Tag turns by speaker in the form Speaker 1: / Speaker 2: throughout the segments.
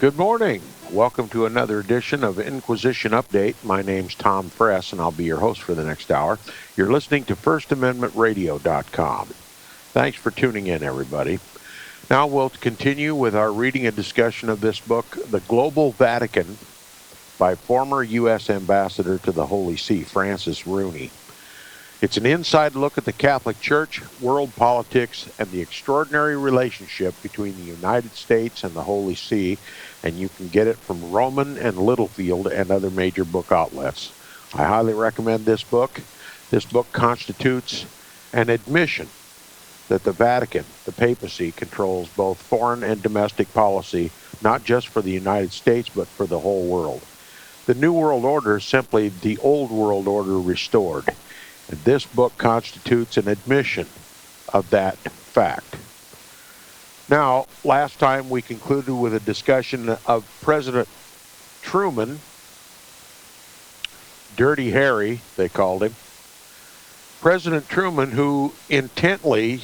Speaker 1: Good morning. Welcome to another edition of Inquisition Update. My name's Tom Fress, and I'll be your host for the next hour. You're listening to FirstAmendmentRadio.net. Thanks for tuning in, everybody. Now we'll continue with our reading and discussion of this book, The Global Vatican, by former U.S. Ambassador to the Holy See, Francis Rooney. It's an inside look at the Catholic Church, world politics, and the extraordinary relationship between the United States and the Holy See, and you can get it from Roman and Littlefield and other major book outlets. I highly recommend this book. This book constitutes an admission that the Vatican, the papacy, controls both foreign and domestic policy, not just for the United States, but for the whole world. The New World Order is simply the Old World Order restored. And this book constitutes an admission of that fact. Now, last time we concluded with a discussion of President Truman, Dirty Harry, they called him. President Truman, who intently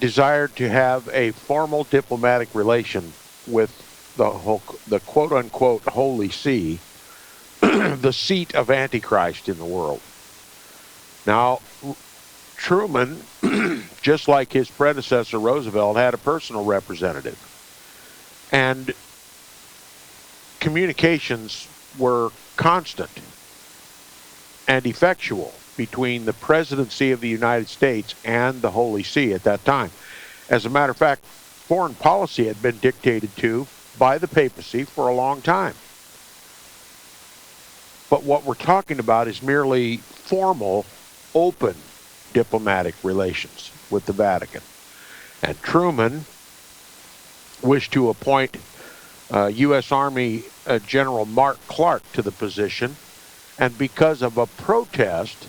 Speaker 1: desired to have a formal diplomatic relation with the quote-unquote Holy See, the seat of Antichrist in the world. Now, Truman, just like his predecessor Roosevelt, had a personal representative. And communications were constant and effectual between the presidency of the United States and the Holy See at that time. As a matter of fact, foreign policy had been dictated to by the papacy for a long time. But what we're talking about is merely formal, open diplomatic relations with the Vatican. And Truman wished to appoint U.S. Army General Mark Clark to the position, and because of a protest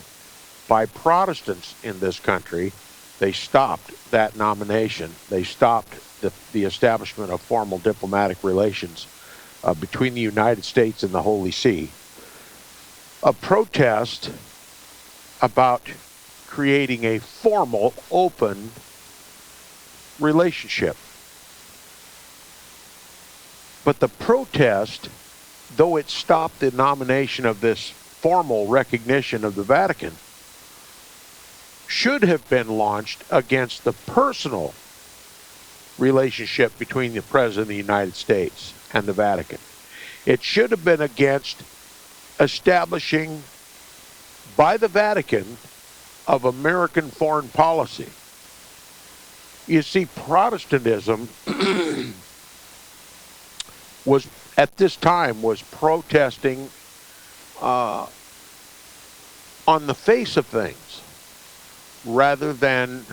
Speaker 1: by Protestants in this country, they stopped that nomination. They stopped the establishment of formal diplomatic relations between the United States and the Holy See. A protest about creating a formal, open relationship. But the protest, though it stopped the nomination of this formal recognition of the Vatican, should have been launched against the personal relationship between the President of the United States and the Vatican. It should have been against establishing by the Vatican of American foreign policy. You see, Protestantism was, at this time, was protesting on the face of things rather than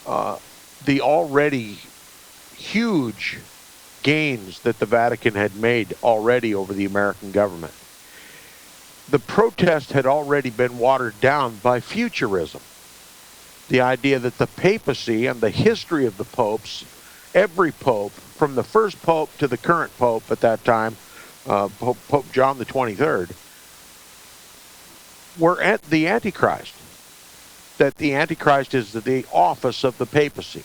Speaker 1: the already huge gains that the Vatican had made already over the American government. The protest had already been watered down by futurism. The idea that the papacy and the history of the popes, every pope, from the first pope to the current pope at that time, Pope John the 23rd, were at the Antichrist. That the Antichrist is the office of the papacy.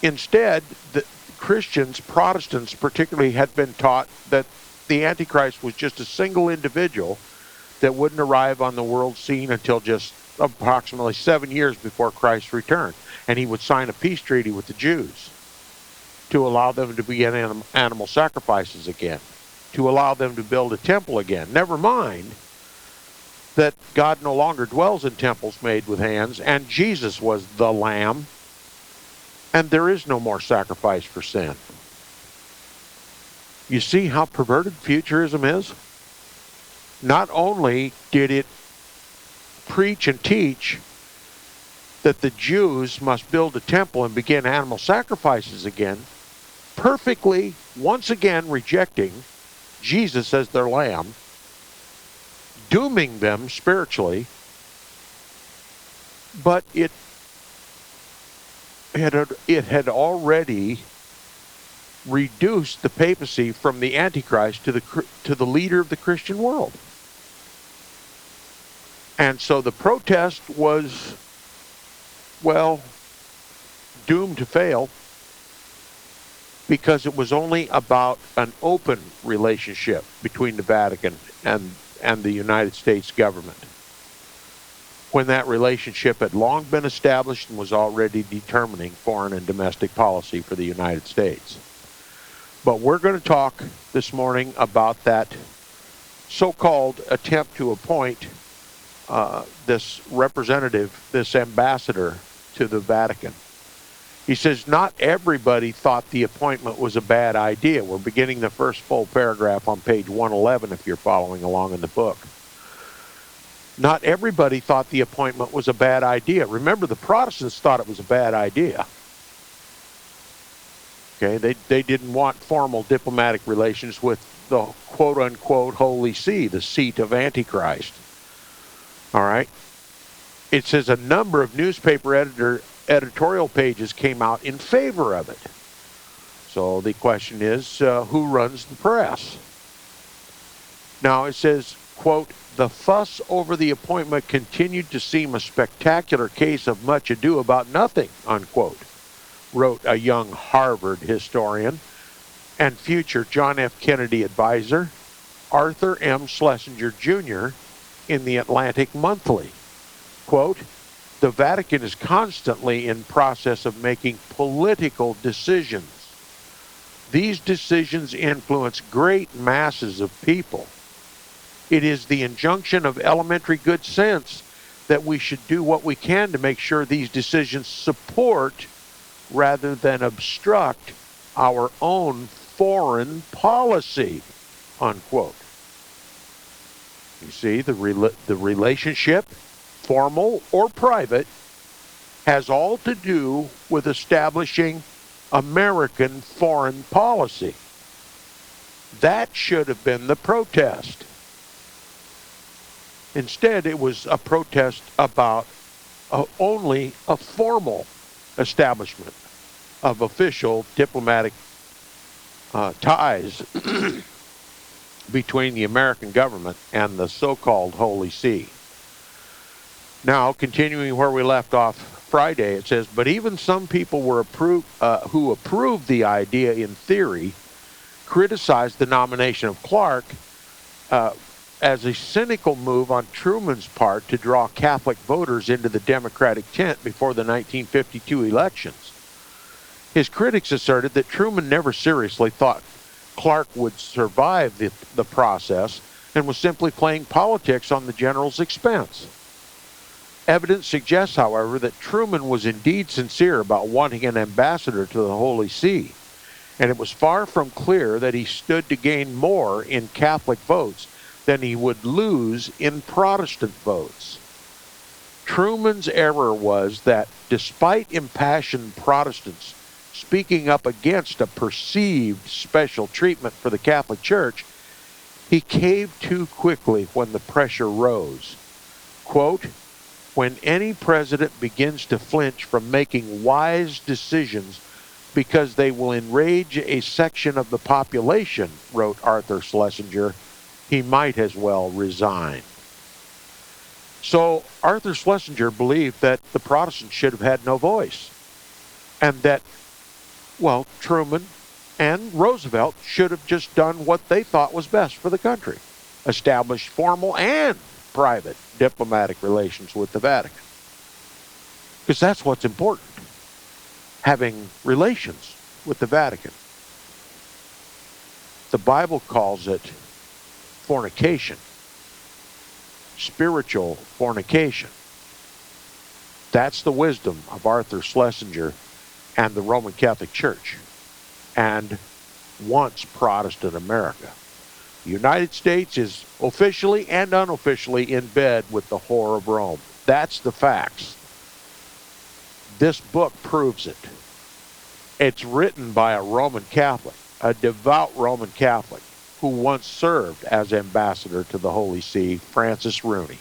Speaker 1: Instead, the Christians, Protestants particularly, had been taught that the Antichrist was just a single individual that wouldn't arrive on the world scene until just approximately 7 years before Christ's return. And he would sign a peace treaty with the Jews to allow them to begin animal sacrifices again, to allow them to build a temple again. Never mind that God no longer dwells in temples made with hands, and Jesus was the Lamb, and there is no more sacrifice for sin. You see how perverted futurism is? Not only did it preach and teach that the Jews must build a temple and begin animal sacrifices again, perfectly, once again, rejecting Jesus as their lamb, dooming them spiritually, but it it had already reduced the papacy from the Antichrist to the leader of the Christian world. And so the protest was, well, doomed to fail because it was only about an open relationship between the Vatican and the United States government, when that relationship had long been established and was already determining foreign and domestic policy for the United States. But we're going to talk this morning about that so-called attempt to appoint this representative, this ambassador to the Vatican. He says, not everybody thought the appointment was a bad idea. We're beginning the first full paragraph on page 111 if you're following along in the book. Not everybody thought the appointment was a bad idea. Remember, the Protestants thought it was a bad idea. Okay, they didn't want formal diplomatic relations with the quote-unquote Holy See, the seat of Antichrist. All right? It says a number of newspaper editorial pages came out in favor of it. So the question is, who runs the press? Now it says, quote, the fuss over the appointment continued to seem a spectacular case of much ado about nothing, unquote, wrote a young Harvard historian and future John F. Kennedy advisor, Arthur M. Schlesinger, Jr., in the Atlantic Monthly. Quote, the Vatican is constantly in process of making political decisions. These decisions influence great masses of people. It is the injunction of elementary good sense that we should do what we can to make sure these decisions support rather than obstruct our own foreign policy, unquote. You see, the relationship, formal or private, has all to do with establishing American foreign policy. That should have been the protest. Instead, it was a protest about only a formal establishment of official diplomatic ties between the American government and the so-called Holy See. Now, continuing where we left off Friday, it says, but even some people who approved the idea in theory criticized the nomination of Clark as a cynical move on Truman's part to draw Catholic voters into the Democratic tent before the 1952 elections. His critics asserted that Truman never seriously thought Clark would survive the process and was simply playing politics on the general's expense. Evidence suggests, however, that Truman was indeed sincere about wanting an ambassador to the Holy See, and it was far from clear that he stood to gain more in Catholic votes than he would lose in Protestant votes. Truman's error was that despite impassioned Protestants speaking up against a perceived special treatment for the Catholic Church, he caved too quickly when the pressure rose. Quote, when any president begins to flinch from making wise decisions because they will enrage a section of the population, wrote Arthur Schlesinger, he might as well resign. So Arthur Schlesinger believed that the Protestants should have had no voice, and that, well, Truman and Roosevelt should have just done what they thought was best for the country, established formal and private diplomatic relations with the Vatican. Because that's what's important, having relations with the Vatican. The Bible calls it fornication, spiritual fornication. That's the wisdom of Arthur Schlesinger and the Roman Catholic Church, and once Protestant America. The United States is officially and unofficially in bed with the whore of Rome. That's the facts. This book proves it. It's written by a Roman Catholic, a devout Roman Catholic, who once served as ambassador to the Holy See, Francis Rooney.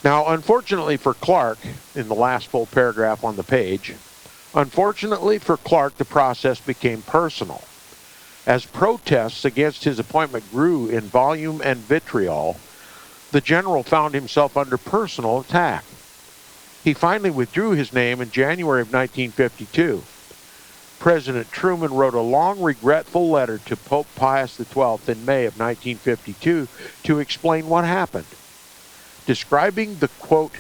Speaker 1: Now, unfortunately for Clark, in the last full paragraph on the page, unfortunately for Clark, the process became personal. As protests against his appointment grew in volume and vitriol, the general found himself under personal attack. He finally withdrew his name in January of 1952. President Truman wrote a long, regretful letter to Pope Pius XII in May of 1952 to explain what happened. Describing the, quote,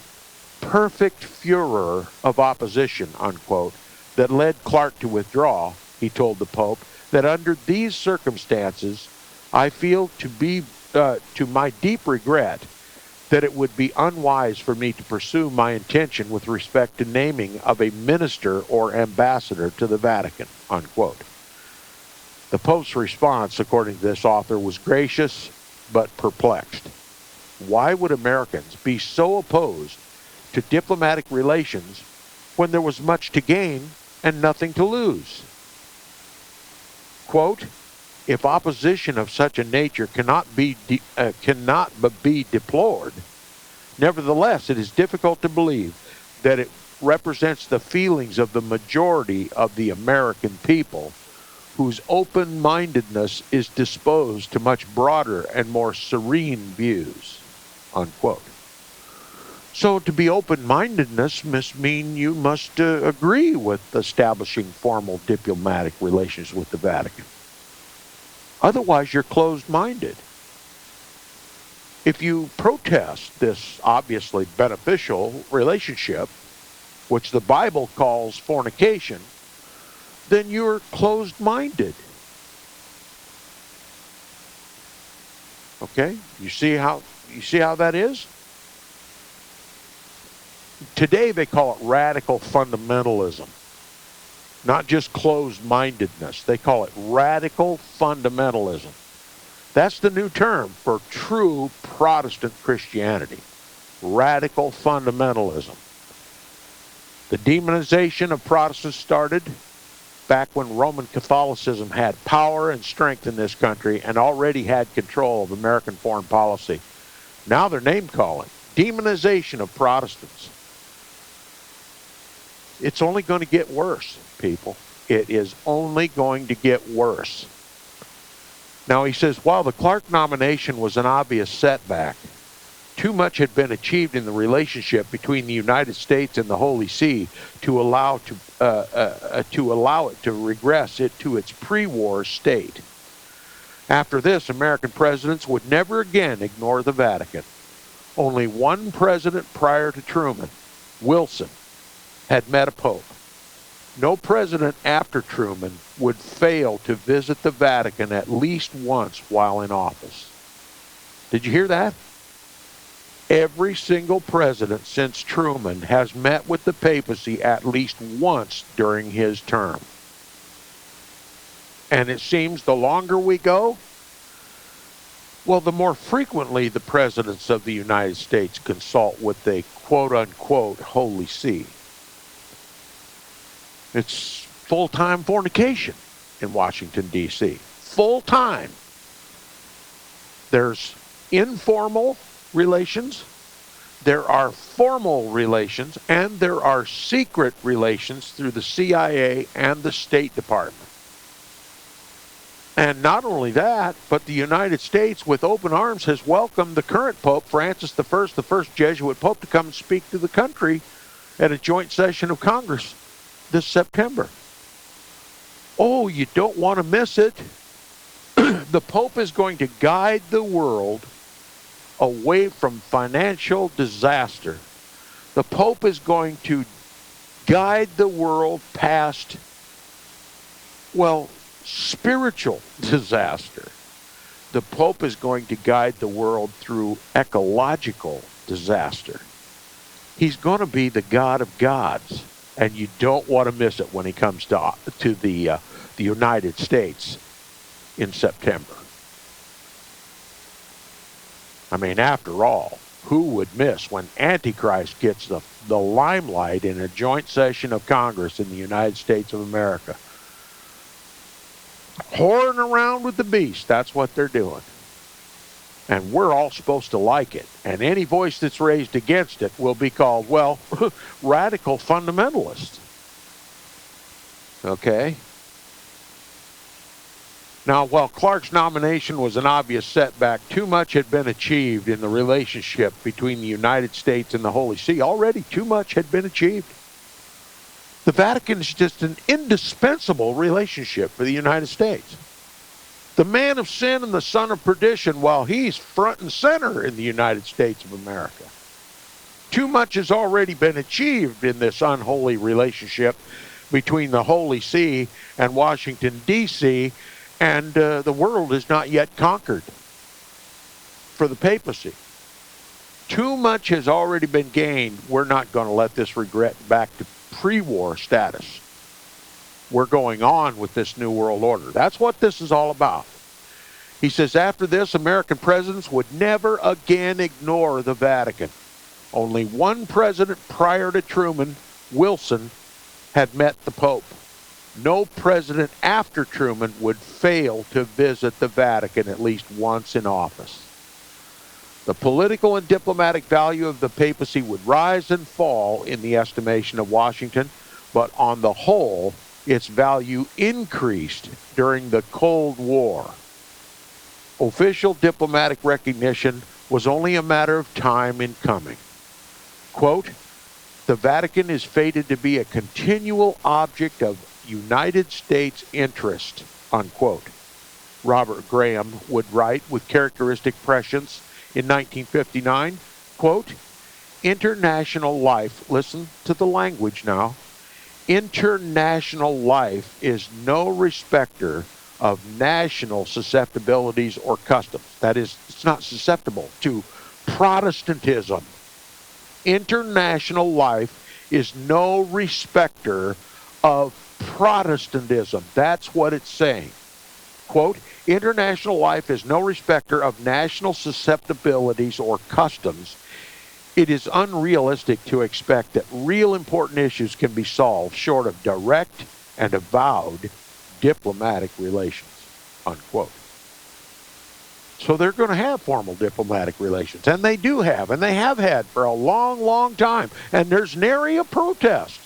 Speaker 1: perfect furor of opposition, unquote, that led Clark to withdraw, he told the Pope, that under these circumstances, I feel to my deep regret that it would be unwise for me to pursue my intention with respect to naming of a minister or ambassador to the Vatican, unquote. The Pope's response, according to this author, was gracious but perplexed. Why would Americans be so opposed to diplomatic relations when there was much to gain and nothing to lose? Quote, if opposition of such a nature cannot but be deplored, nevertheless, it is difficult to believe that it represents the feelings of the majority of the American people, whose open-mindedness is disposed to much broader and more serene views, unquote. So to be open-mindedness must mean you must agree with establishing formal diplomatic relations with the Vatican. Otherwise, you're closed-minded. If you protest this obviously beneficial relationship, which the Bible calls fornication, then you're closed-minded. Okay? You see how that is? Today they call it radical fundamentalism. Not just closed-mindedness. They call it radical fundamentalism. That's the new term for true Protestant Christianity. Radical fundamentalism. The demonization of Protestants started back when Roman Catholicism had power and strength in this country and already had control of American foreign policy. Now they're name-calling. Demonization of Protestants. It's only going to get worse, people. It is only going to get worse. Now, he says, while the Clark nomination was an obvious setback, too much had been achieved in the relationship between the United States and the Holy See to allow it to regress it to its pre-war state. After this, American presidents would never again ignore the Vatican. Only one president prior to Truman, Wilson, had met a pope. No president after Truman would fail to visit the Vatican at least once while in office. Did you hear that? Every single president since Truman has met with the papacy at least once during his term. And it seems the longer we go, well, the more frequently the presidents of the United States consult with the quote-unquote Holy See. It's full-time fornication in Washington, D.C. Full-time. There's informal relations, there are formal relations, and there are secret relations through the CIA and the State Department. And not only that, but the United States, with open arms, has welcomed the current Pope, Francis I, the first Jesuit Pope, to come and speak to the country at a joint session of Congress this September. Oh, you don't want to miss it. The Pope is going to guide the world away from financial disaster. The Pope is going to guide the world past, well, spiritual disaster. The Pope is going to guide the world through ecological disaster. He's going to be the God of gods. And you don't want to miss it when he comes to the United States in September. I mean, after all, who would miss when Antichrist gets the limelight in a joint session of Congress in the United States of America? Whoring around with the beast, that's what they're doing. And we're all supposed to like it. And any voice that's raised against it will be called, well, radical fundamentalists. Okay? Now, while Clark's nomination was an obvious setback, too much had been achieved in the relationship between the United States and the Holy See. Already too much had been achieved. The Vatican is just an indispensable relationship for the United States. The man of sin and the son of perdition, while he's front and center in the United States of America. Too much has already been achieved in this unholy relationship between the Holy See and Washington, D.C., and the world is not yet conquered for the papacy. Too much has already been gained. We're not going to let this regret back to pre-war status. We're going on with this new world order. That's what this is all about. He says, after this, American presidents would never again ignore the Vatican. Only one president prior to Truman, Wilson, had met the Pope. No president after Truman would fail to visit the Vatican at least once in office. The political and diplomatic value of the papacy would rise and fall in the estimation of Washington, but on the whole, its value increased during the Cold War. Official diplomatic recognition was only a matter of time in coming. Quote, the Vatican is fated to be a continual object of United States interest, unquote. Robert Graham would write with characteristic prescience in 1959, quote, international life, listen to the language now, international life is no respecter of national susceptibilities or customs. That is, it's not susceptible to Protestantism. International life is no respecter of Protestantism. That's what it's saying. Quote, international life is no respecter of national susceptibilities or customs. It is unrealistic to expect that real important issues can be solved short of direct and avowed diplomatic relations, unquote. So they're going to have formal diplomatic relations, and they do have, and they have had for a long, long time. And there's nary a protest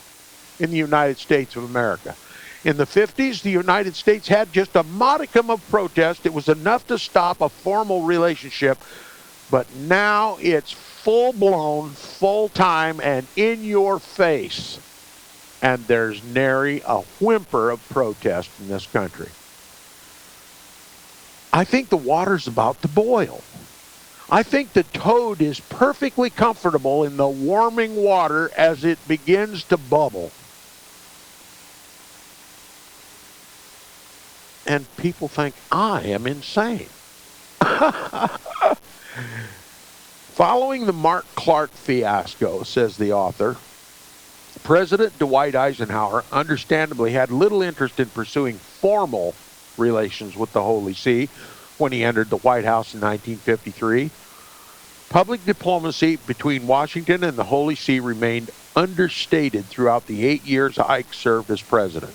Speaker 1: in the United States of America. In the 50s, the United States had just a modicum of protest. It was enough to stop a formal relationship, but now it's full-blown, full-time, and in your face. And there's nary a whimper of protest in this country. I think the water's about to boil. I think the toad is perfectly comfortable in the warming water as it begins to bubble. And people think I am insane. Following the Mark Clark fiasco, says the author, President Dwight Eisenhower understandably had little interest in pursuing formal relations with the Holy See when he entered the White House in 1953. Public diplomacy between Washington and the Holy See remained understated throughout the 8 years Ike served as president.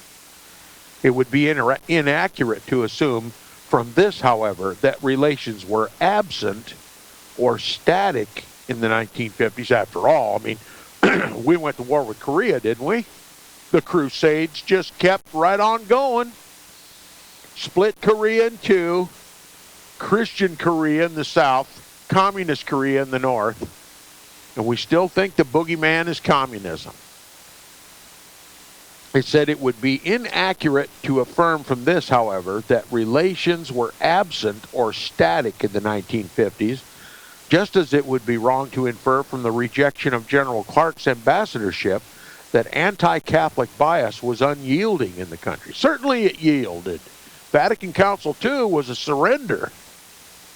Speaker 1: It would be inaccurate to assume from this, however, that relations were absent or static in the 1950s. After all, I mean, we went to war with Korea, didn't we? The Crusades just kept right on going. Split Korea in two, Christian Korea in the south, Communist Korea in the north, and we still think the boogeyman is communism. It said it would be inaccurate to affirm from this, however, that relations were absent or static in the 1950s, just as it would be wrong to infer from the rejection of General Clark's ambassadorship that anti-Catholic bias was unyielding in the country. Certainly it yielded. Vatican Council II was a surrender.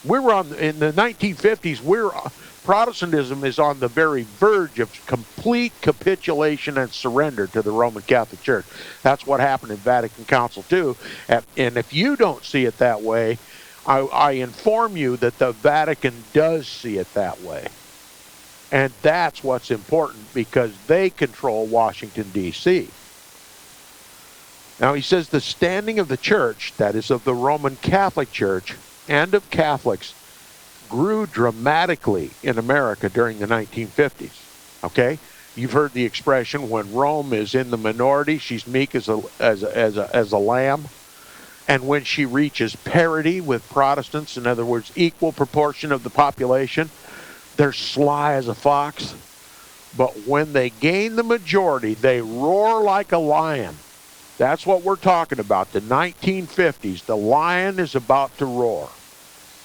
Speaker 1: In the 1950s, Protestantism is on the very verge of complete capitulation and surrender to the Roman Catholic Church. That's what happened in Vatican Council II. And if you don't see it that way, I inform you that the Vatican does see it that way. And that's what's important because they control Washington, D.C. Now, he says the standing of the church, that is of the Roman Catholic Church, and of Catholics, grew dramatically in America during the 1950s. Okay? You've heard the expression, when Rome is in the minority, she's meek as a lamb. And when she reaches parity with Protestants, in other words, equal proportion of the population, they're sly as a fox. But when they gain the majority, they roar like a lion. That's what we're talking about. The 1950s, the lion is about to roar.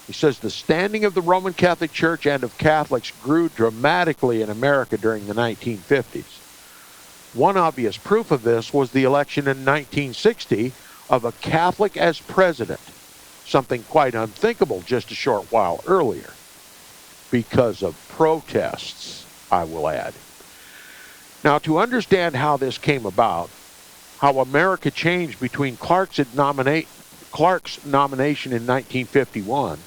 Speaker 1: He says the standing of the Roman Catholic Church and of Catholics grew dramatically in America during the 1950s. One obvious proof of this was the election in 1960 of a Catholic as president, something quite unthinkable just a short while earlier, because of protests, I will add. Now, to understand how this came about, how America changed between Clark's nomination in 1951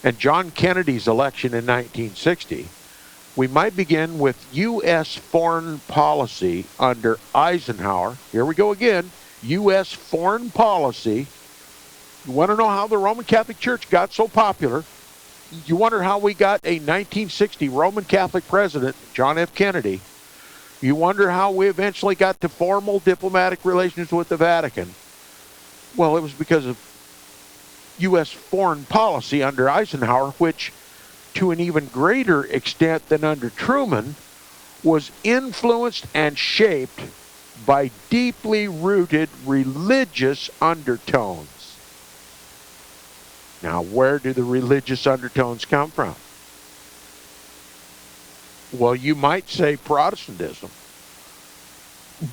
Speaker 1: and John Kennedy's election in 1960, we might begin with U.S. foreign policy under Eisenhower. Here we go again. U.S. foreign policy. You want to know how the Roman Catholic Church got so popular? You wonder how we got a 1960 Roman Catholic president, John F. Kennedy. You wonder how we eventually got to formal diplomatic relations with the Vatican. Well, it was because of U.S. foreign policy under Eisenhower, which, to an even greater extent than under Truman, was influenced and shaped by deeply rooted religious undertones. Now, where do the religious undertones come from? Well, you might say Protestantism.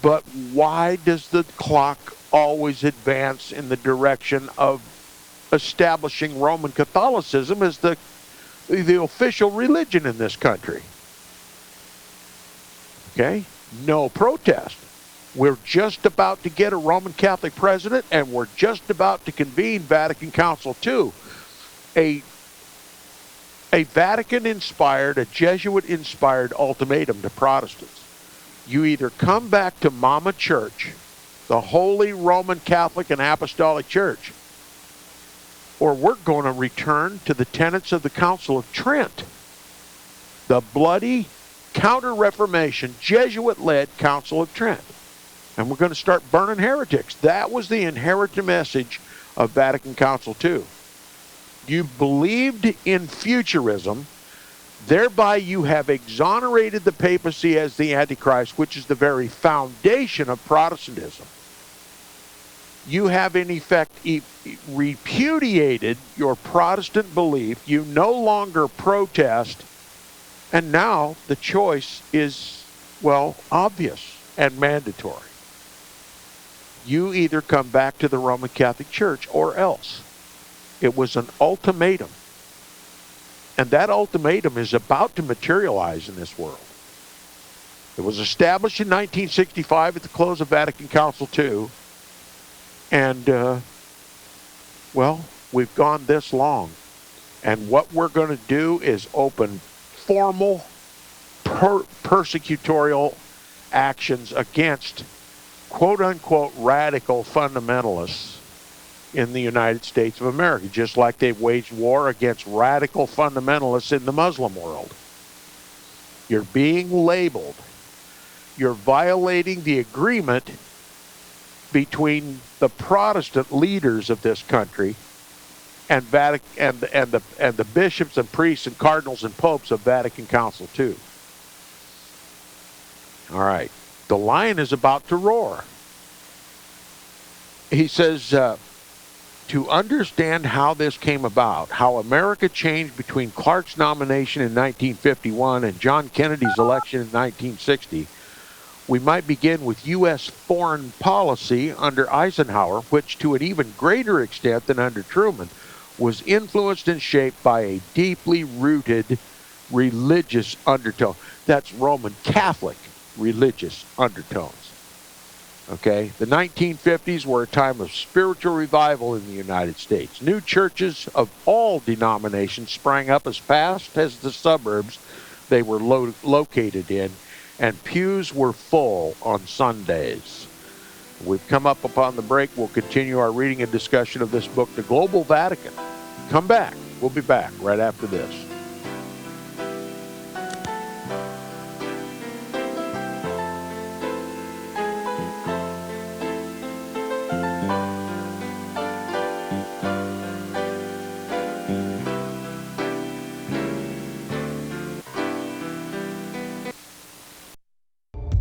Speaker 1: But why does the clock always advance in the direction of establishing Roman Catholicism as the official religion in this country? Okay? No protest. We're just about to get a Roman Catholic president, and we're just about to convene Vatican Council II, a Vatican-inspired, a Jesuit-inspired ultimatum to Protestants. You either come back to Mama Church, the Holy Roman Catholic and Apostolic Church, or we're going to return to the tenets of the Council of Trent, the bloody counter-Reformation, Jesuit-led Council of Trent. And we're going to start burning heretics. That was the inherent message of Vatican Council II. You believed in futurism, thereby you have exonerated the papacy as the Antichrist, which is the very foundation of Protestantism. You have, in effect, repudiated your Protestant belief. You no longer protest, and now the choice is, well, obvious and mandatory. You either come back to the Roman Catholic Church or else. It was an ultimatum. And that ultimatum is about to materialize in this world. It was established in 1965 at the close of Vatican Council II. And, well, we've gone this long. And what we're going to do is open formal persecutorial actions against quote-unquote radical fundamentalists in the United States of America, just like they've waged war against radical fundamentalists in the Muslim world. You're being labeled. You're violating the agreement between the Protestant leaders of this country and the bishops and priests and cardinals and popes of Vatican Council II. All right. The lion is about to roar. He says, to understand how this came about, how America changed between Clark's nomination in 1951 and John Kennedy's election in 1960, we might begin with U.S. foreign policy under Eisenhower, which to an even greater extent than under Truman was influenced and shaped by a deeply rooted religious undertone. That's Roman Catholic religious undertones. Okay? The 1950s were a time of spiritual revival in the United States. New churches of all denominations sprang up as fast as the suburbs they were located in, and pews were full on Sundays. We've come up upon the break. We'll continue our reading and discussion of this book, The Global Vatican. Come back. We'll be back right after this.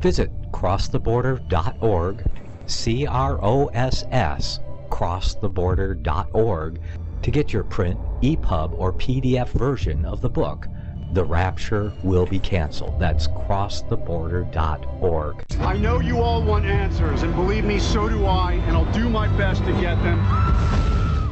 Speaker 2: Visit crosstheborder.org, CROSS, crosstheborder.org, to get your print, EPUB, or PDF version of the book, The Rapture Will Be Canceled. That's crosstheborder.org.
Speaker 3: I know you all want answers, and believe me, so do I, and I'll do my best to get them.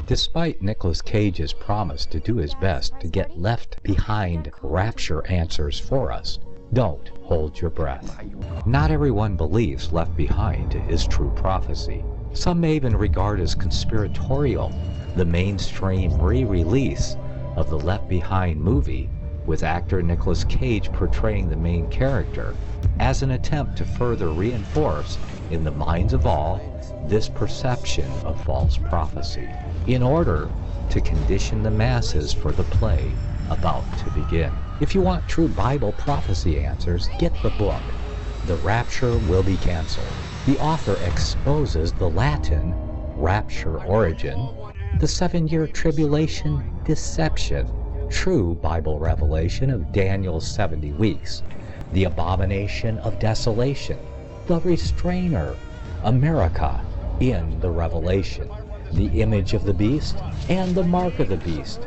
Speaker 2: Despite Nicolas Cage's promise to do his best to get left behind rapture answers for us, don't hold your breath. Not everyone believes Left Behind is true prophecy. Some may even regard as conspiratorial the mainstream re-release of the Left Behind movie, with actor Nicolas Cage portraying the main character, as an attempt to further reinforce in the minds of all this perception of false prophecy, in order to condition the masses for the play about to begin. If you want true Bible prophecy answers, get the book, The Rapture Will Be Canceled. The author exposes the Latin rapture origin, the 7-year tribulation deception, true Bible revelation of Daniel's 70 weeks, the abomination of desolation, the restrainer, America in the Revelation, the image of the beast and the mark of the beast,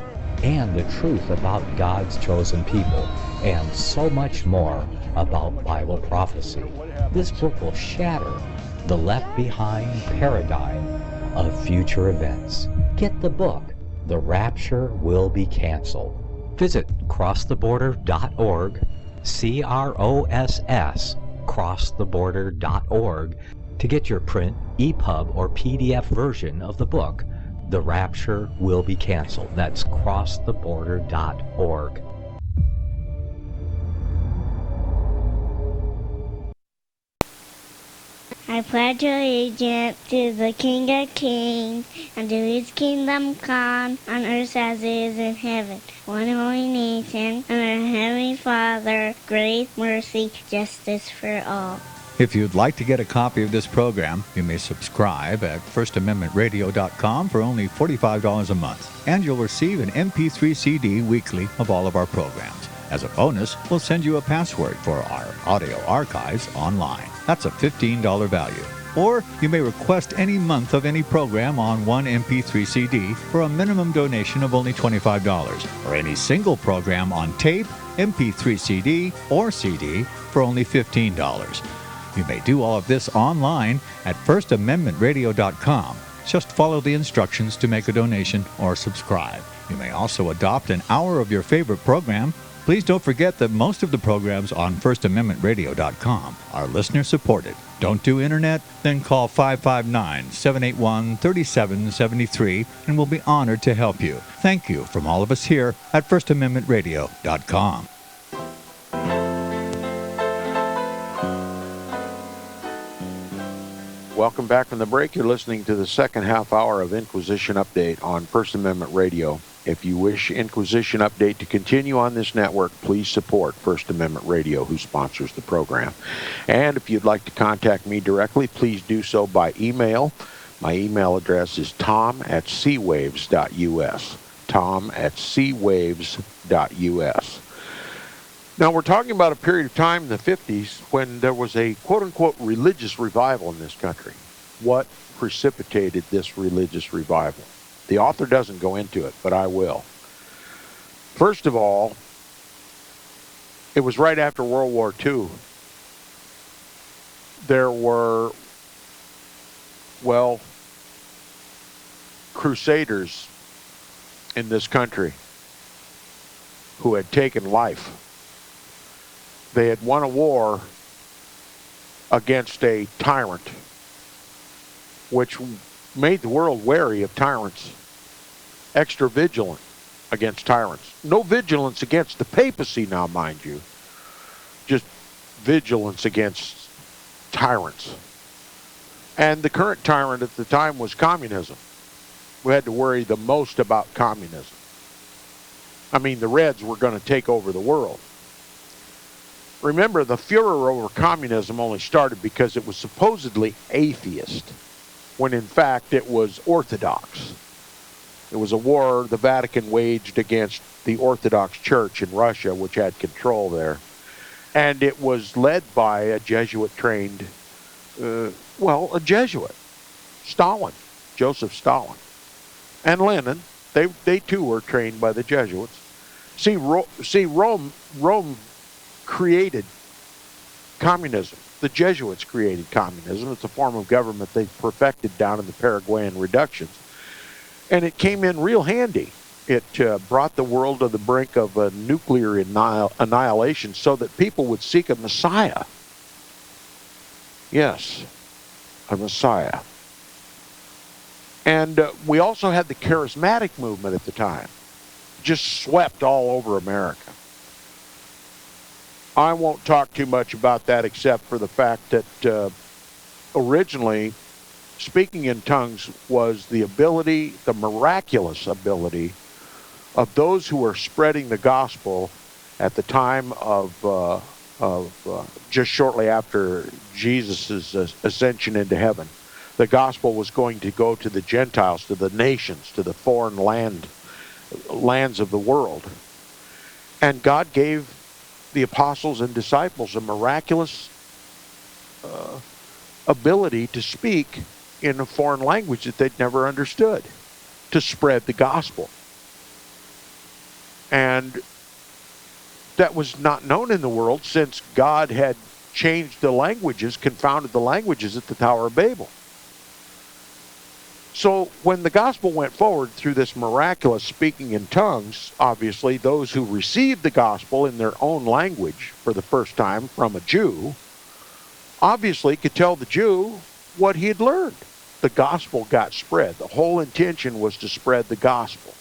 Speaker 2: and the truth about God's chosen people, and so much more about Bible prophecy. This book will shatter the Left Behind paradigm of future events. Get the book, The Rapture Will Be Canceled. Visit crosstheborder.org, CROSS, crosstheborder.org, to get your print, EPUB, or PDF version of the book, The Rapture Will Be Canceled. That's crosstheborder.org.
Speaker 4: I pledge allegiance to the King of Kings, and to his kingdom come, on earth as it is in heaven. One holy nation, under Heavenly Father, grace, mercy, justice for all.
Speaker 5: If you'd like to get a copy of this program, you may subscribe at FirstAmendmentRadio.com for only $45 a month, and you'll receive an MP3 CD weekly of all of our programs. As a bonus, we'll send you a password for our audio archives online. That's a $15 value. Or you may request any month of any program on one MP3 CD for a minimum donation of only $25, or any single program on tape, MP3 CD, or CD for only $15. You may do all of this online at FirstAmendmentRadio.com. Just follow the instructions to make a donation or subscribe. You may also adopt an hour of your favorite program. Please don't forget that most of the programs on FirstAmendmentRadio.com are listener-supported. Don't do internet? Then call 559-781-3773 and we'll be honored to help you. Thank you from all of us here at FirstAmendmentRadio.com.
Speaker 1: Welcome back from the break. You're listening to the second half hour of Inquisition Update on First Amendment Radio. If you wish Inquisition Update to continue on this network, please support First Amendment Radio, who sponsors the program. And if you'd like to contact me directly, please do so by email. My email address is tom@seawaves.us. tom@seawaves.us. Now, we're talking about a period of time in the 50s when there was a quote-unquote religious revival in this country. What precipitated this religious revival? The author doesn't go into it, but I will. First of all, it was right after World War II. There were, well, crusaders in this country who had taken life. They had won a war against a tyrant, which made the world wary of tyrants, extra vigilant against tyrants. No vigilance against the papacy now, mind you, just vigilance against tyrants. And the current tyrant at the time was communism. We had to worry the most about communism. I mean, the Reds were going to take over the world. Remember, the furor over communism only started because it was supposedly atheist, when in fact it was orthodox. It was a war the Vatican waged against the Orthodox Church in Russia, which had control there. And it was led by a Jesuit-trained, a Jesuit, Stalin, Joseph Stalin. And Lenin, they too were trained by the Jesuits. See, Rome created communism. The Jesuits created communism. It's a form of government they perfected down in the Paraguayan reductions. And it came in real handy. It brought the world to the brink of a nuclear annihilation so that people would seek a Messiah. Yes, a Messiah. And we also had the charismatic movement at the time. Just swept all over America. I won't talk too much about that except for the fact that originally, speaking in tongues was the ability, the miraculous ability, of those who were spreading the gospel at the time of just shortly after Jesus' ascension into heaven. The gospel was going to go to the Gentiles, to the nations, to the foreign lands of the world. And God gave the apostles and disciples a miraculous ability to speak in a foreign language that they'd never understood, to spread the gospel. And that was not known in the world since God had changed the languages, confounded the languages at the Tower of Babel. So when the gospel went forward through this miraculous speaking in tongues, obviously those who received the gospel in their own language for the first time from a Jew, obviously could tell the Jew what he had learned. The gospel got spread. The whole intention was to spread the gospel.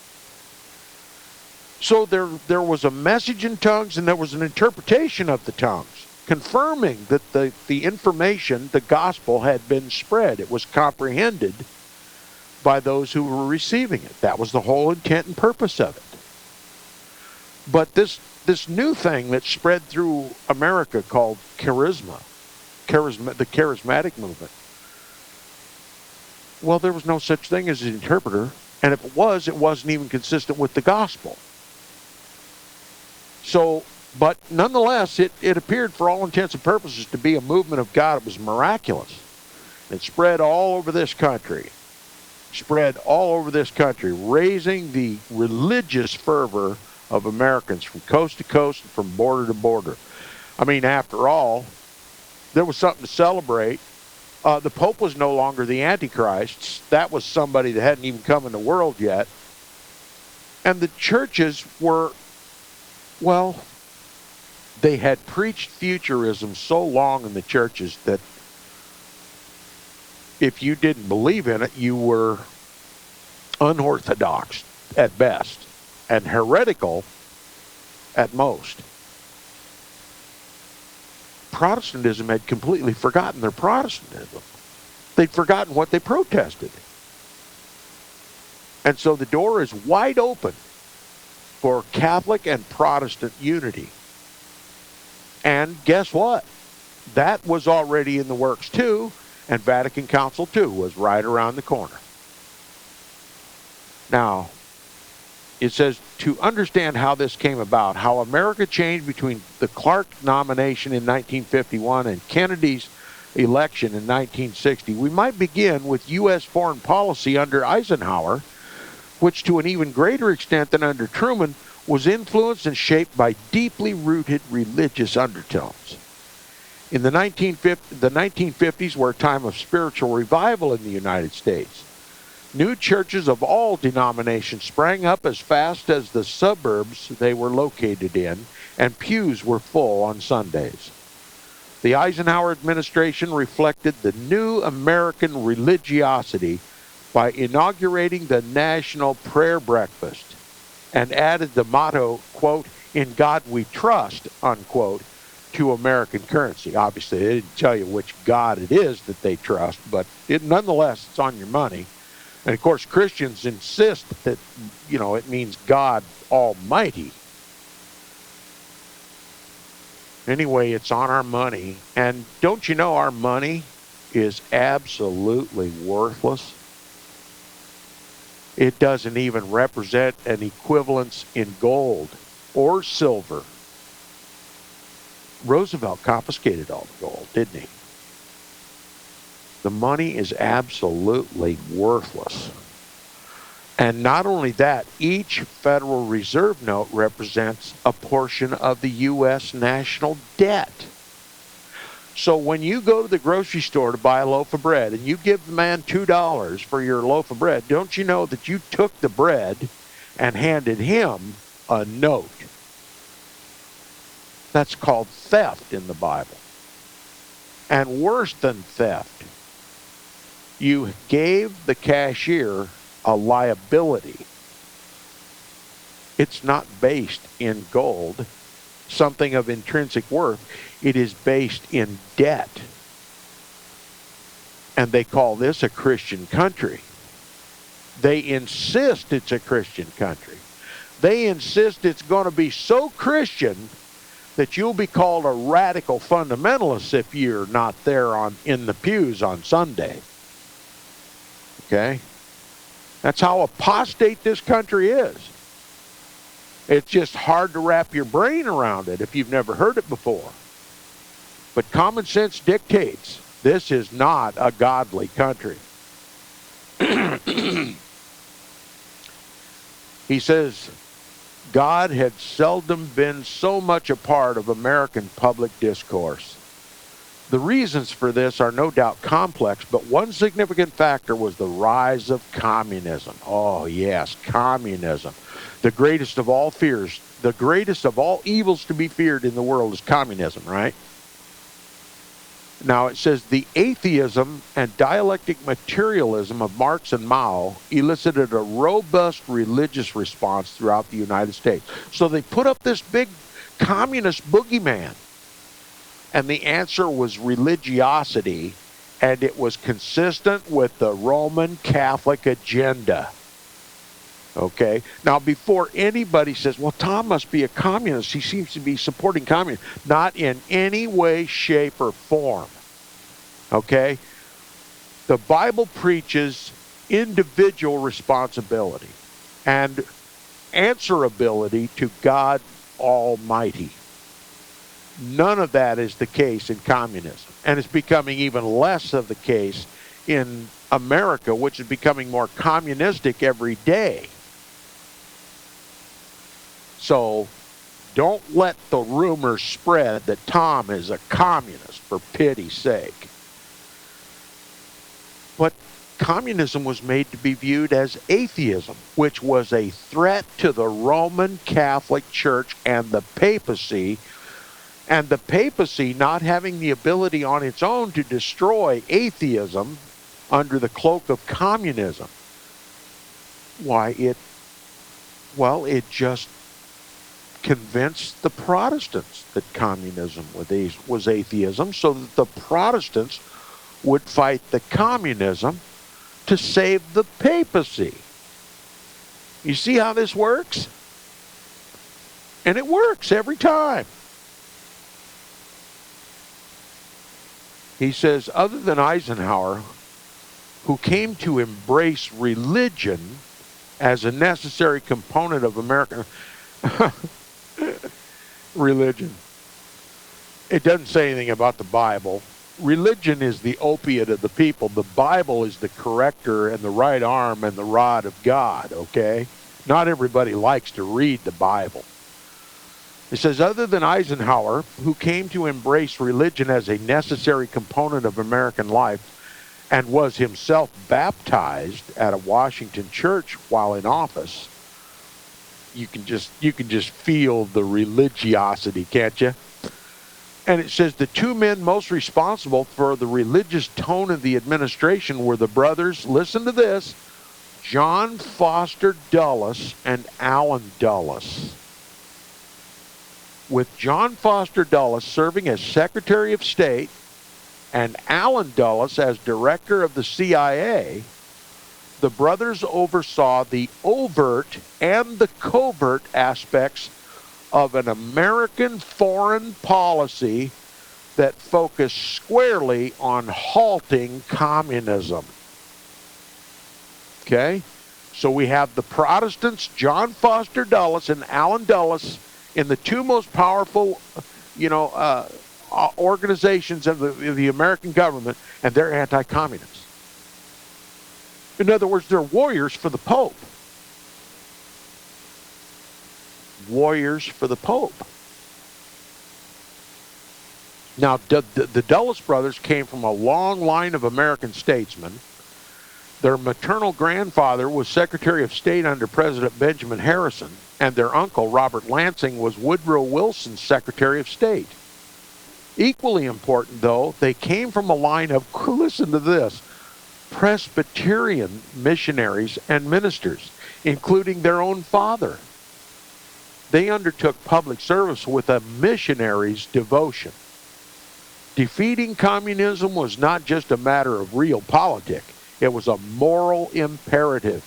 Speaker 1: So there was a message in tongues and there was an interpretation of the tongues, confirming that the information, the gospel, had been spread. It was comprehended by those who were receiving it. That was the whole intent and purpose of it. But this new thing that spread through America called the charismatic movement, well, there was no such thing as an interpreter, and if it wasn't even consistent with the gospel. So, but nonetheless, it appeared for all intents and purposes to be a movement of God. It was miraculous. It spread all over this country. Raising the religious fervor of Americans from coast to coast and from border to border. I mean, after all, there was something to celebrate. The Pope was no longer the Antichrist. That was somebody that hadn't even come in the world yet. And the churches were, well, they had preached futurism so long in the churches that if you didn't believe in it, you were unorthodox at best and heretical at most. Protestantism had completely forgotten their Protestantism. They'd forgotten what they protested. And so the door is wide open for Catholic and Protestant unity. And guess what? That was already in the works too, and Vatican Council II was right around the corner. Now, it says, to understand how this came about, how America changed between the Clark nomination in 1951 and Kennedy's election in 1960, we might begin with U.S. foreign policy under Eisenhower, which to an even greater extent than under Truman was influenced and shaped by deeply rooted religious undertones. In the 1950s were a time of spiritual revival in the United States. New churches of all denominations sprang up as fast as the suburbs they were located in, and pews were full on Sundays. The Eisenhower administration reflected the new American religiosity by inaugurating the National Prayer Breakfast and added the motto, quote, "In God we trust," unquote, to American currency. Obviously, they didn't tell you which God it is that they trust, but nonetheless, it's on your money. And of course, Christians insist that, it means God Almighty. Anyway, it's on our money. And don't you know our money is absolutely worthless? It doesn't even represent an equivalence in gold or silver. Roosevelt confiscated all the gold, didn't he? The money is absolutely worthless. And not only that, each Federal Reserve note represents a portion of the U.S. national debt. So when you go to the grocery store to buy a loaf of bread and you give the man $2 for your loaf of bread, don't you know that you took the bread and handed him a note? That's called theft in the Bible. And worse than theft, you gave the cashier a liability. It's not based in gold, something of intrinsic worth. It is based in debt. And they call this a Christian country. They insist it's a Christian country. They insist it's going to be so Christian that you'll be called a radical fundamentalist if you're not there in the pews on Sunday. Okay? That's how apostate this country is. It's just hard to wrap your brain around it if you've never heard it before. But common sense dictates this is not a godly country. He says, God had seldom been so much a part of American public discourse. The reasons for this are no doubt complex, but one significant factor was the rise of communism. Oh, yes, communism. The greatest of all fears, the greatest of all evils to be feared in the world is communism, right? Now, it says the atheism and dialectic materialism of Marx and Mao elicited a robust religious response throughout the United States. So they put up this big communist boogeyman. And the answer was religiosity, and it was consistent with the Roman Catholic agenda. Okay? Now, before anybody says, well, Tom must be a communist, he seems to be supporting communism. Not in any way, shape, or form. Okay? The Bible preaches individual responsibility and answerability to God Almighty. None of that is the case in communism. And it's becoming even less of the case in America, which is becoming more communistic every day. So don't let the rumors spread that Tom is a communist, for pity's sake. But communism was made to be viewed as atheism, which was a threat to the Roman Catholic Church and the papacy, and the papacy not having the ability on its own to destroy atheism under the cloak of communism. Why, it just convinced the Protestants that communism was atheism, so that the Protestants would fight the communism to save the papacy. You see how this works? And it works every time. He says, other than Eisenhower, who came to embrace religion as a necessary component of American religion. It doesn't say anything about the Bible. Religion is the opiate of the people. The Bible is the corrector and the right arm and the rod of God, okay? Not everybody likes to read the Bible. It says, other than Eisenhower, who came to embrace religion as a necessary component of American life and was himself baptized at a Washington church while in office, you can just feel the religiosity, can't you? And it says the two men most responsible for the religious tone of the administration were the brothers, listen to this, John Foster Dulles and Allen Dulles. With John Foster Dulles serving as Secretary of State and Allen Dulles as Director of the CIA, the brothers oversaw the overt and the covert aspects of an American foreign policy that focused squarely on halting communism. Okay? So we have the Protestants, John Foster Dulles and Allen Dulles, in the two most powerful, organizations of the American government, and they're anti-communists. In other words, they're warriors for the Pope. Warriors for the Pope. Now, the Dulles brothers came from a long line of American statesmen. Their maternal grandfather was Secretary of State under President Benjamin Harrison, and their uncle, Robert Lansing, was Woodrow Wilson's Secretary of State. Equally important, though, they came from a line of, listen to this, Presbyterian missionaries and ministers, including their own father. They undertook public service with a missionary's devotion. Defeating communism was not just a matter of realpolitik. It was a moral imperative.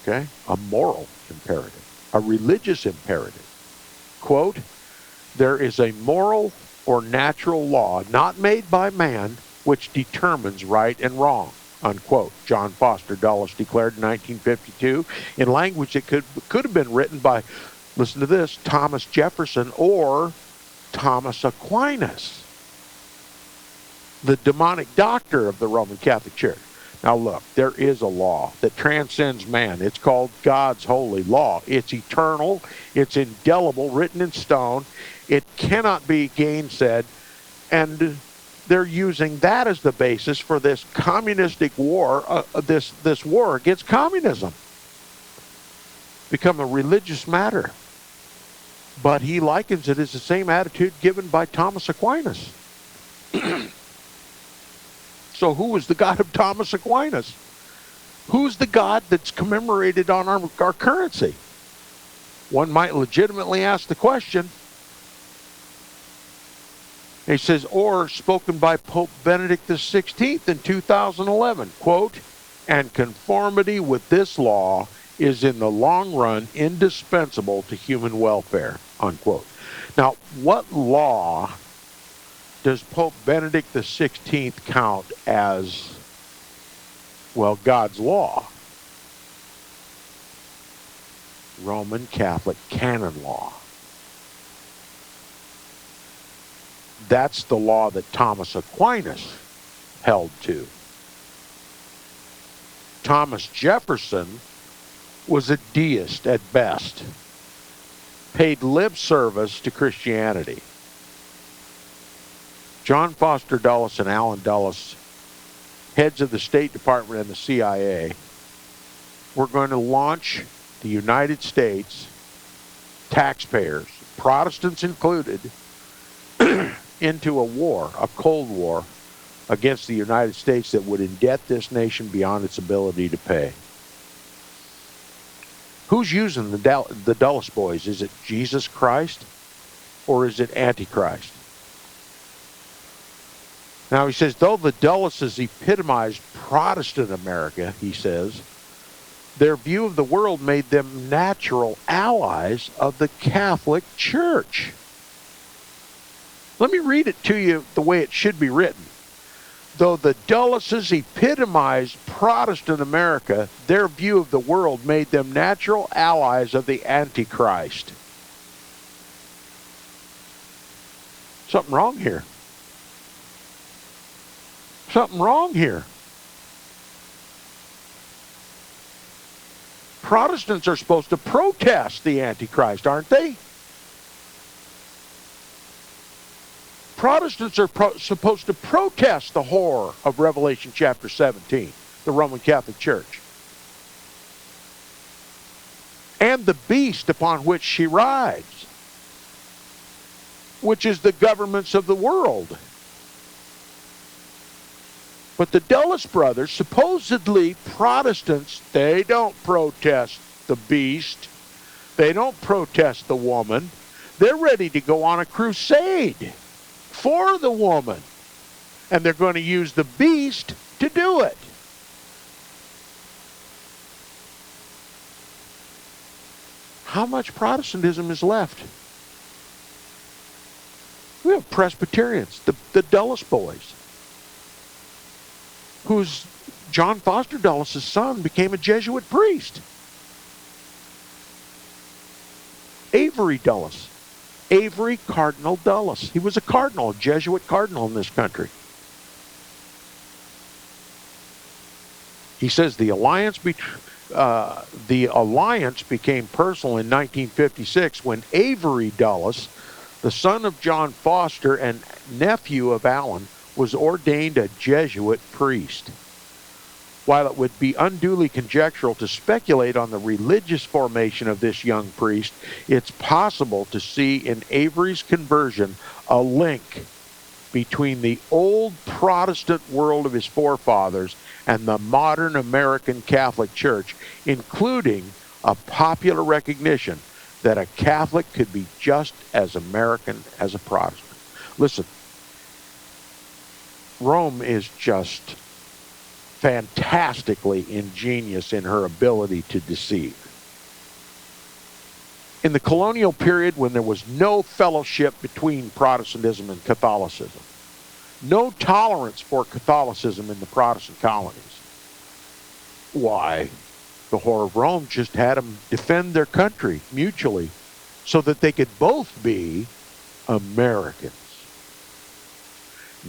Speaker 1: Okay? A moral imperative. A religious imperative. Quote, there is a moral or natural law not made by man which determines right and wrong, unquote. John Foster Dulles declared in 1952 in language that could have been written by, listen to this, Thomas Jefferson or Thomas Aquinas, the demonic doctor of the Roman Catholic Church. Now look, there is a law that transcends man. It's called God's holy law. It's eternal. It's indelible, written in stone. It cannot be gainsaid. And they're using that as the basis for this communistic war, this war against communism. Become a religious matter. But he likens it as the same attitude given by Thomas Aquinas. So who is the God of Thomas Aquinas? Who's the God that's commemorated on our currency? One might legitimately ask the question. He says, or spoken by Pope Benedict XVI in 2011, quote, and conformity with this law is in the long run indispensable to human welfare, unquote. Now, what law does Pope Benedict XVI count as, well, God's law? Roman Catholic canon law. That's the law that Thomas Aquinas held to. Thomas Jefferson was a deist at best, paid lip service to Christianity. John Foster Dulles and Allen Dulles, heads of the State Department and the CIA, were going to launch the United States taxpayers, Protestants included, into a war, a Cold War, against the United States that would indebt this nation beyond its ability to pay. Who's using the Dulles boys? Is it Jesus Christ or is it Antichrist? Now he says, though the Dulleses epitomized Protestant America, he says, their view of the world made them natural allies of the Catholic Church. Let me read it to you the way it should be written. Though the Dulleses epitomized Protestant America, their view of the world made them natural allies of the Antichrist. Something wrong here. Something wrong here. Protestants are supposed to protest the Antichrist, aren't they? Protestants are supposed to protest the horror of Revelation chapter 17, the Roman Catholic Church, and the beast upon which she rides, which is the governments of the world. But the Dulles brothers, supposedly Protestants, they don't protest the beast. They don't protest the woman. They're ready to go on a crusade for the woman. And they're going to use the beast to do it. how much Protestantism is left? We have Presbyterians, the Dulles boys, whose John Foster Dulles' son became a Jesuit priest. Avery Dulles. Avery Cardinal Dulles. He was a cardinal, a Jesuit cardinal in this country. He says the alliance became personal in 1956 when Avery Dulles, the son of John Foster and nephew of Allen, was ordained a Jesuit priest. While it would be unduly conjectural to speculate on the religious formation of this young priest, it's possible to see in Avery's conversion a link between the old Protestant world of his forefathers and the modern American Catholic Church, including a popular recognition that a Catholic could be just as American as a Protestant. Listen, Rome is just fantastically ingenious in her ability to deceive. In the colonial period, when there was no fellowship between Protestantism and Catholicism, no tolerance for Catholicism in the Protestant colonies, why, the whore of Rome just had them defend their country mutually so that they could both be Americans.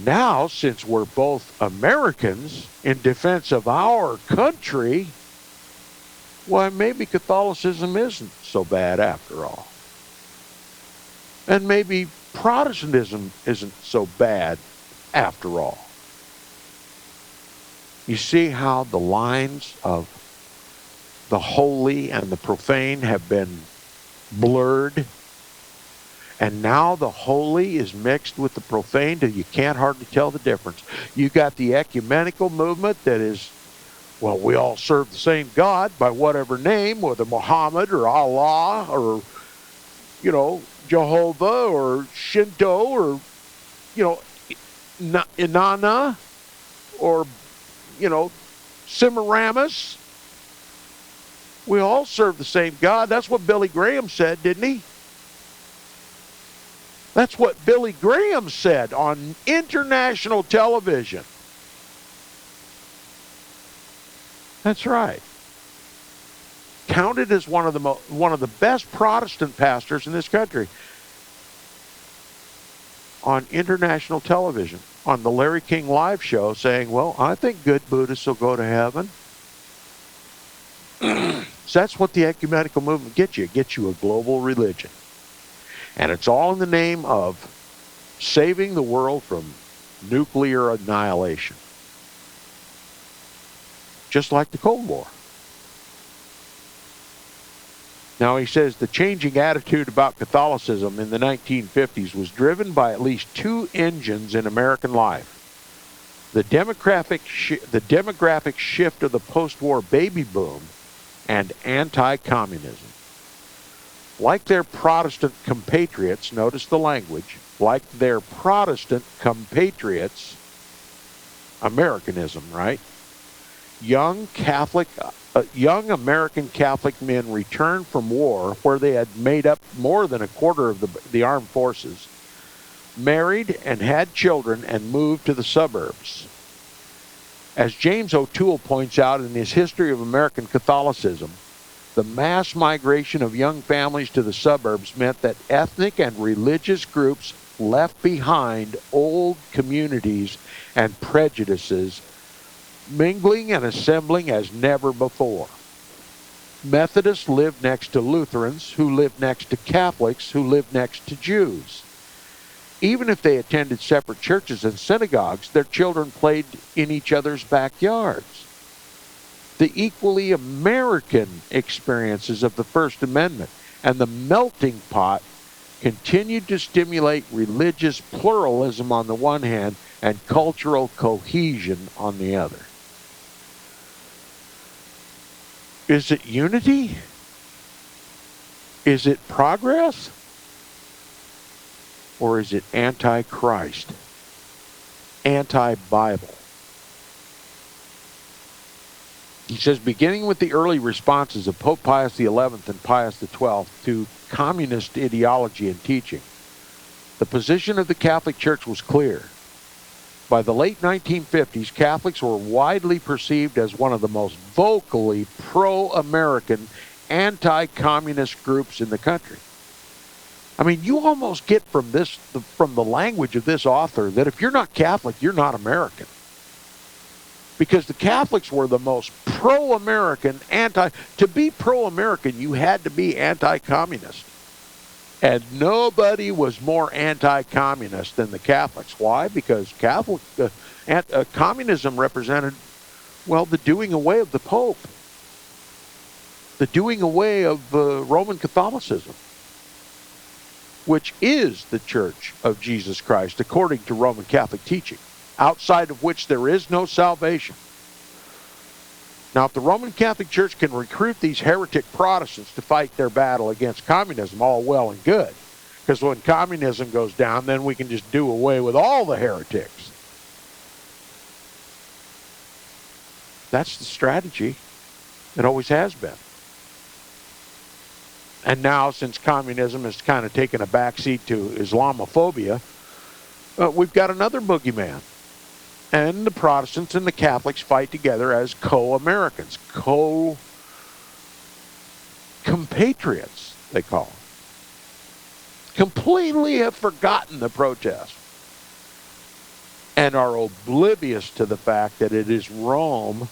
Speaker 1: Now, since we're both Americans in defense of our country, why, maybe Catholicism isn't so bad after all. And maybe Protestantism isn't so bad after all. You see how the lines of the holy and the profane have been blurred? And now the holy is mixed with the profane till you can't hardly tell the difference. You got the ecumenical movement that is, well, we all serve the same God by whatever name, whether Muhammad or Allah or, you know, Jehovah or Shinto or, you know, Inanna or, you know, Semiramis. We all serve the same God. That's what Billy Graham said, didn't he? That's what Billy Graham said on international television. That's right. Counted as one of the best Protestant pastors in this country on international television, on the Larry King Live show, saying, well, I think good Buddhists will go to heaven. So that's what the ecumenical movement gets you. It gets you a global religion. And it's all in the name of saving the world from nuclear annihilation. Just like the Cold War. Now, he says the changing attitude about Catholicism in the 1950s was driven by at least two engines in American life. The demographic shift of the post-war baby boom and anti-communism. Like their Protestant compatriots, notice the language, like their Protestant compatriots, Americanism, right? Young American Catholic men returned from war where they had made up more than a quarter of the armed forces, married and had children, and moved to the suburbs. As James O'Toole points out in his History of American Catholicism, the mass migration of young families to the suburbs meant that ethnic and religious groups left behind old communities and prejudices, mingling and assembling as never before. Methodists lived next to Lutherans, who lived next to Catholics, who lived next to Jews. Even if they attended separate churches and synagogues, their children played in each other's backyards. The equally American experiences of the First Amendment and the melting pot continued to stimulate religious pluralism on the one hand and cultural cohesion on the other. Is it unity? Is it progress? Or is it anti-Christ? Anti-Bible? He says, beginning with the early responses of Pope Pius XI and Pius XII to communist ideology and teaching, the position of the Catholic Church was clear. By the late 1950s, Catholics were widely perceived as one of the most vocally pro-American, anti-communist groups in the country. I mean, you almost get from the language of this author that if you're not Catholic, you're not American. Because the Catholics were the most pro-American, to be pro-American, you had to be anti-communist. And nobody was more anti-communist than the Catholics. Why? Because communism represented, well, the doing away of the Pope. The doing away of Roman Catholicism, which is the Church of Jesus Christ, according to Roman Catholic teaching, outside of which there is no salvation. Now, if the Roman Catholic Church can recruit these heretic Protestants to fight their battle against communism, all well and good. Because when communism goes down, then we can just do away with all the heretics. That's the strategy. It always has been. And now, since communism has kind of taken a backseat to Islamophobia, we've got another boogeyman. And the Protestants and the Catholics fight together as co-Americans, compatriots, they call them. Completely have forgotten the protest and are oblivious to the fact that it is Rome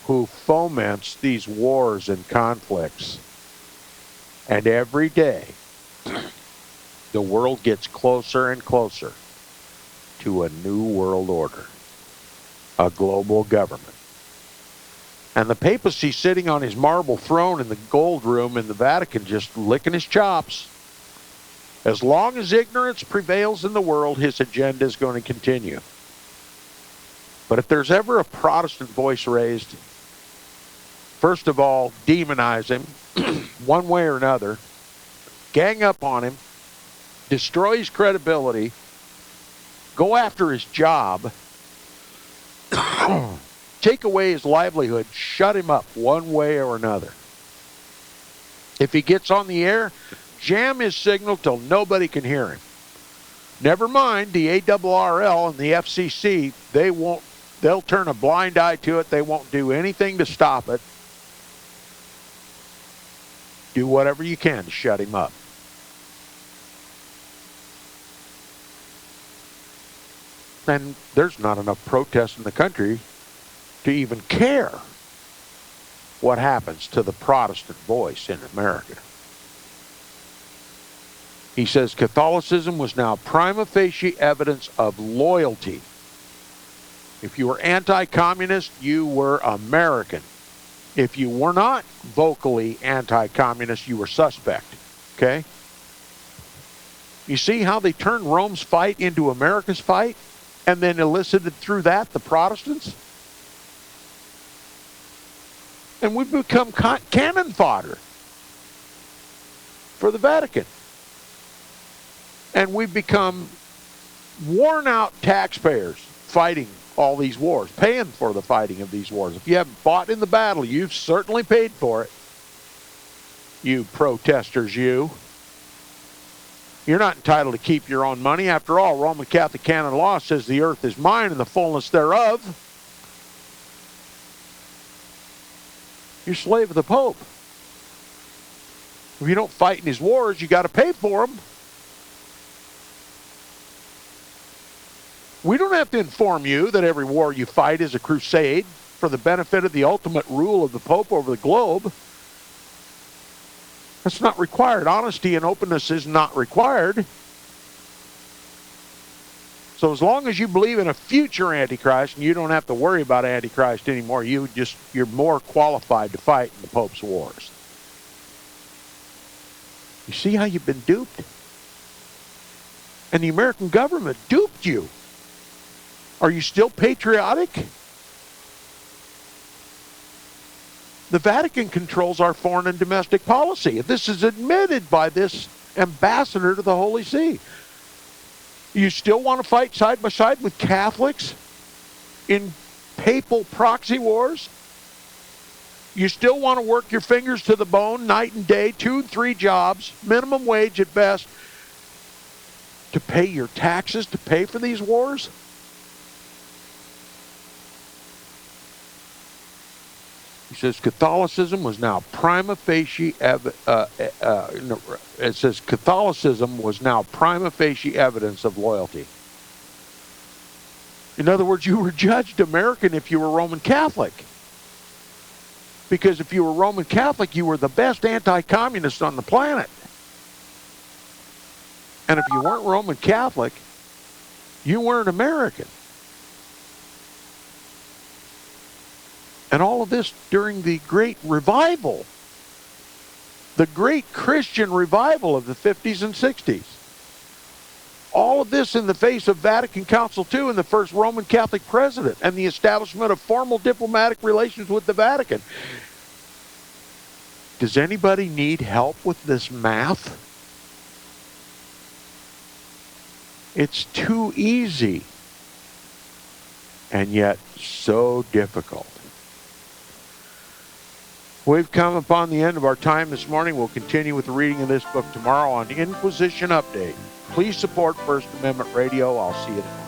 Speaker 1: who foments these wars and conflicts. And every day, the world gets closer and closer to a new world order. A global government. And the papacy sitting on his marble throne in the gold room in the Vatican just licking his chops. As long as ignorance prevails in the world, his agenda is going to continue. But if there's ever a Protestant voice raised, first of all, demonize him one way or another, gang up on him, destroy his credibility, go after his job, take away his livelihood, shut him up one way or another. If he gets on the air, jam his signal till nobody can hear him. Never mind the ARRL and the FCC, they'll turn a blind eye to it. They won't do anything to stop it. Do whatever you can to shut him up. And there's not enough protest in the country to even care what happens to the Protestant voice in America. He says Catholicism was now prima facie evidence of loyalty. If you were anti-communist, you were American. If you were not vocally anti-communist, you were suspect. Okay? You see how they turned Rome's fight into America's fight? And then elicited through that the Protestants? And we've become cannon fodder for the Vatican. And we've become worn-out taxpayers fighting all these wars, paying for the fighting of these wars. If you haven't fought in the battle, you've certainly paid for it. You protesters, you. You're not entitled to keep your own money. After all, Roman Catholic canon law says the earth is mine and the fullness thereof. You're slave of the Pope. If you don't fight in his wars, you got to pay for them. We don't have to inform you that every war you fight is a crusade for the benefit of the ultimate rule of the Pope over the globe. That's not required. Honesty and openness is not required. So as long as you believe in a future Antichrist and you don't have to worry about Antichrist anymore, you're more qualified to fight in the Pope's wars. You see how you've been duped? And the American government duped you. Are you still patriotic? The Vatican controls our foreign and domestic policy. This is admitted by this ambassador to the Holy See. You still want to fight side by side with Catholics in papal proxy wars? You still want to work your fingers to the bone night and day, 2 and 3 jobs, minimum wage at best, to pay your taxes, to pay for these wars? He says Catholicism was now prima facie it says Catholicism was now prima facie evidence of loyalty. In other words, you were judged American if you were Roman Catholic. Because if you were Roman Catholic, you were the best anti-communist on the planet. And if you weren't Roman Catholic, you weren't American. And all of this during the great revival, the great Christian revival of the 50s and 60s. All of this in the face of Vatican Council II and the first Roman Catholic president and the establishment of formal diplomatic relations with the Vatican. Does anybody need help with this math? It's too easy, and yet so difficult. We've come upon the end of our time this morning. We'll continue with the reading of this book tomorrow on Inquisition Update. Please support First Amendment Radio. I'll see you tomorrow.